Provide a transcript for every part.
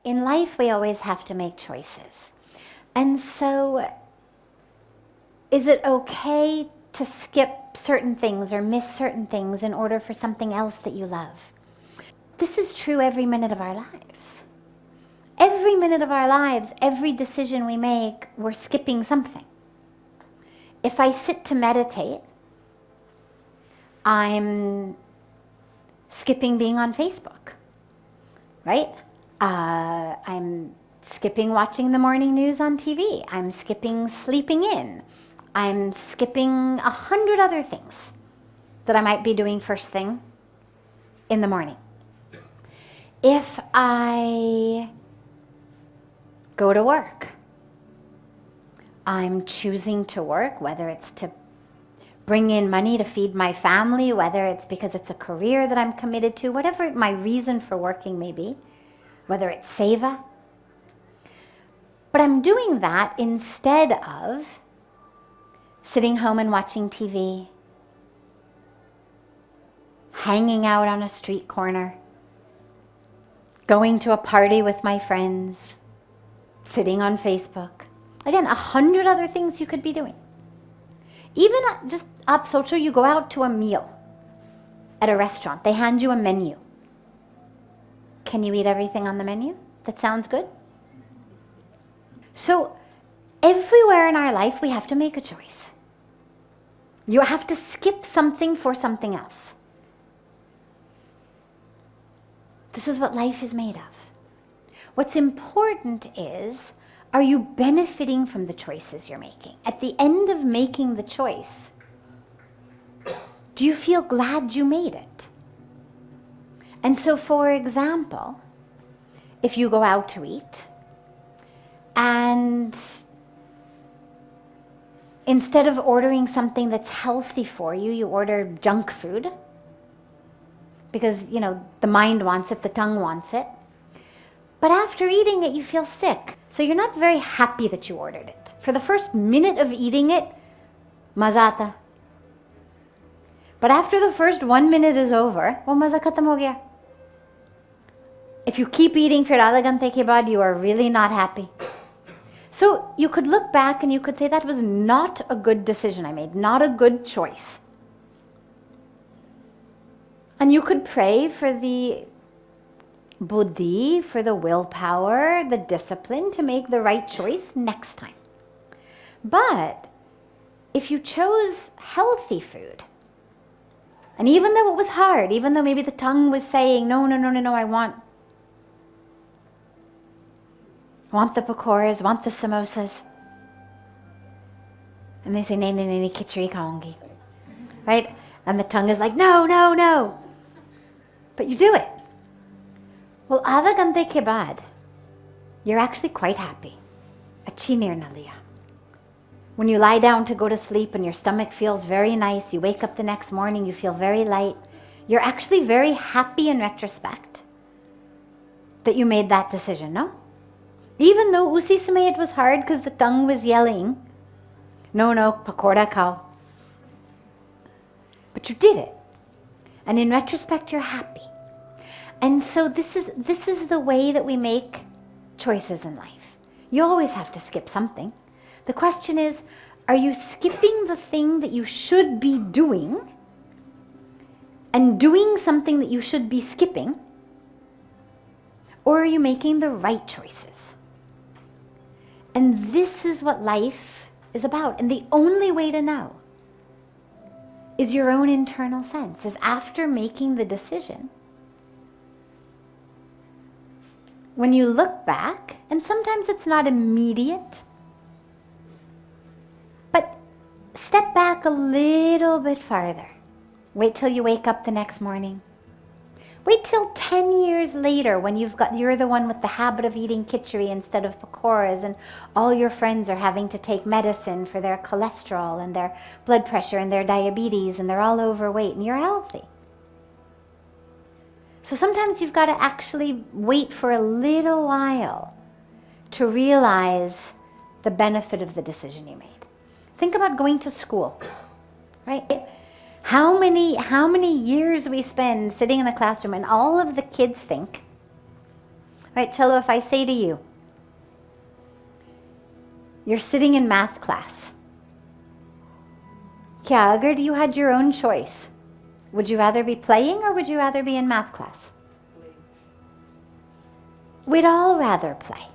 in life we always have to make choices. And so is it okay to skip certain things or miss certain things in order for something else that you love? This is true every minute of our lives. Every minute of our lives, every decision we make, we're skipping something. If I sit to meditate, I'm skipping being on Facebook, right? I'm skipping watching the morning news on TV. I'm skipping sleeping in. I'm skipping 100 other things that I might be doing first thing in the morning. If I go to work, I'm choosing to work, whether it's to bring in money to feed my family, whether it's because it's a career that I'm committed to, whatever my reason for working may be, whether it's seva. But I'm doing that instead of sitting home and watching TV, hanging out on a street corner, going to a party with my friends, sitting on Facebook. Again, 100 other things you could be doing. Even just up social, you go out to a meal at a restaurant. They hand you a menu. Can you eat everything on the menu? That sounds good. So everywhere in our life, we have to make a choice. You have to skip something for something else. This is what life is made of. What's important is, are you benefiting from the choices you're making? At the end of making the choice, do you feel glad you made it? And so, for example, if you go out to eat and instead of ordering something that's healthy for you, you order junk food because, the mind wants it, the tongue wants it. But after eating it, you feel sick. So you're not very happy that you ordered it. For the first minute of eating it, mazata. But after the first 1 minute is over, wo maza khatam ho gaya. If you keep eating fir adha ghante ke baad, you are really not happy. So you could look back and you could say that was not a good decision I made, not a good choice. And you could pray for the buddhi, for the willpower, the discipline to make the right choice next time. But if you chose healthy food, and even though it was hard, even though maybe the tongue was saying, no, I want the pakoras, want the samosas. And they say, nahi, khichdi khaungi. Right? And the tongue is like, no. But you do it. Well, adha ghante ke baad, you're actually quite happy. Achhi nirna liya. When you lie down to go to sleep and your stomach feels very nice, you wake up the next morning, you feel very light, you're actually very happy in retrospect that you made that decision, no? Even though usi samay it was hard because the tongue was yelling, no, pakora khao. But you did it. And in retrospect, you're happy. And so this is the way that we make choices in life. You always have to skip something. The question is, are you skipping the thing that you should be doing and doing something that you should be skipping? Or are you making the right choices? And this is what life is about. And the only way to know is your own internal sense, is after making the decision. When you look back, and sometimes it's not immediate, but step back a little bit farther. Wait till you wake up the next morning. Wait till 10 years later when you're the one with the habit of eating khichdi instead of pakoras, and all your friends are having to take medicine for their cholesterol and their blood pressure and their diabetes, and they're all overweight, and you're healthy. So sometimes you've got to actually wait for a little while to realize the benefit of the decision you made. Think about going to school, right? How many years we spend sitting in a classroom and all of the kids think, Right, Cello, if I say to you, you're sitting in math class. Kya, agar you had your own choice, would you rather be playing or would you rather be in math class? We'd all rather play.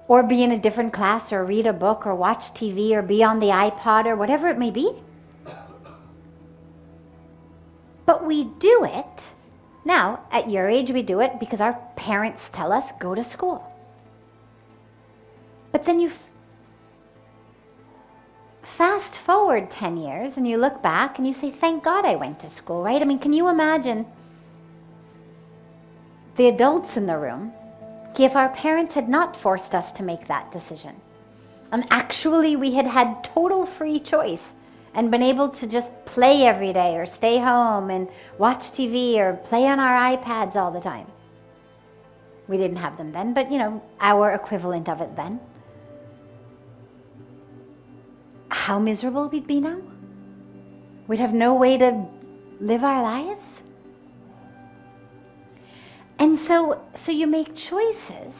Or be in a different class or read a book or watch TV or be on the iPod or whatever it may be. But we do it. Now, at your age, we do it because our parents tell us, go to school. But then you fast forward 10 years and you look back and you say, thank God I went to school, right? I mean, can you imagine the adults in the room if our parents had not forced us to make that decision? And actually we had had total free choice and been able to just play every day or stay home and watch TV or play on our iPads all the time. We didn't have them then, but our equivalent of it then. How miserable we'd be now? We'd have no way to live our lives. And so you make choices.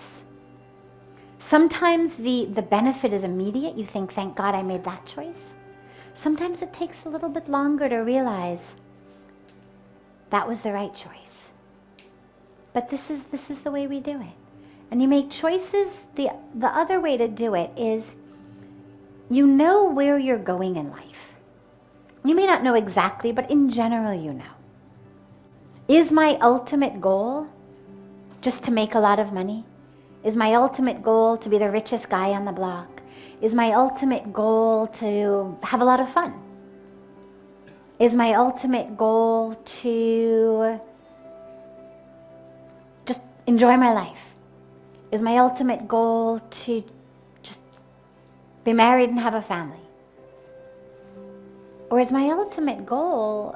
Sometimes the benefit is immediate. You think, thank God I made that choice. Sometimes it takes a little bit longer to realize that was the right choice. But this is the way we do it. And you make choices. The other way to do it is you know where you're going in life. You may not know exactly, but in general you know. Is my ultimate goal just to make a lot of money? Is my ultimate goal to be the richest guy on the block? Is my ultimate goal to have a lot of fun? Is my ultimate goal to just enjoy my life? Is my ultimate goal to just be married and have a family? Or is my ultimate goal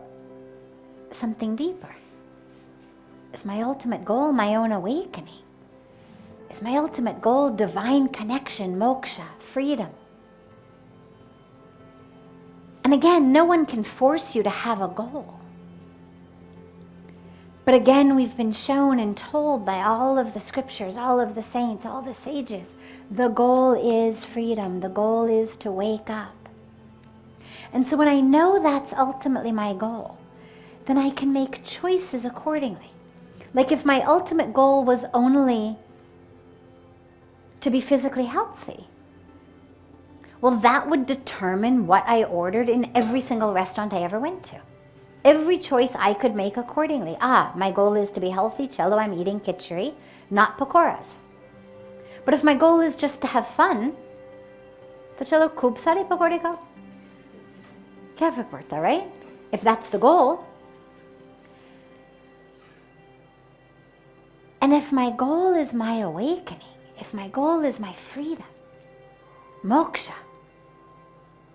something deeper? Is my ultimate goal my own awakening? Is my ultimate goal divine connection, moksha, freedom? And again, no one can force you to have a goal. But again, we've been shown and told by all of the scriptures, all of the saints, all the sages, the goal is freedom. The goal is to wake up. And so when I know that's ultimately my goal, then I can make choices accordingly. Like if my ultimate goal was only to be physically healthy, well, that would determine what I ordered in every single restaurant I ever went to. Every choice I could make accordingly. My goal is to be healthy, Cello, I'm eating khichdi, not pakoras. But if my goal is just to have fun, to Cello khub sare pakode khao. Kya fark padta, right? If that's the goal. And if my goal is my awakening, if my goal is my freedom, moksha,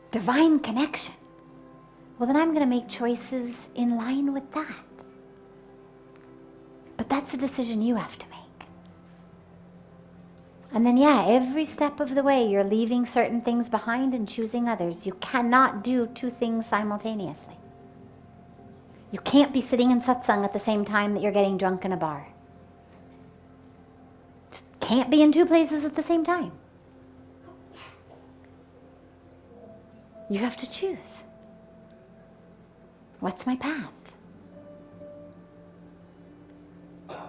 divine connection, well, then I'm going to make choices in line with that. But that's a decision you have to make. And then, every step of the way, you're leaving certain things behind and choosing others. You cannot do two things simultaneously. You can't be sitting in satsang at the same time that you're getting drunk in a bar. Can't be in two places at the same time. You have to choose. What's my path?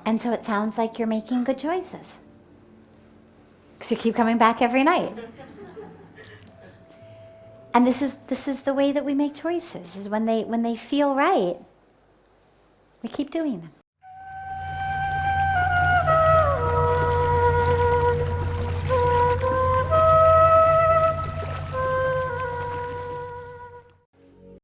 And so it sounds like you're making good choices, because you keep coming back every night. And this is the way that we make choices, is when they feel right, we keep doing them.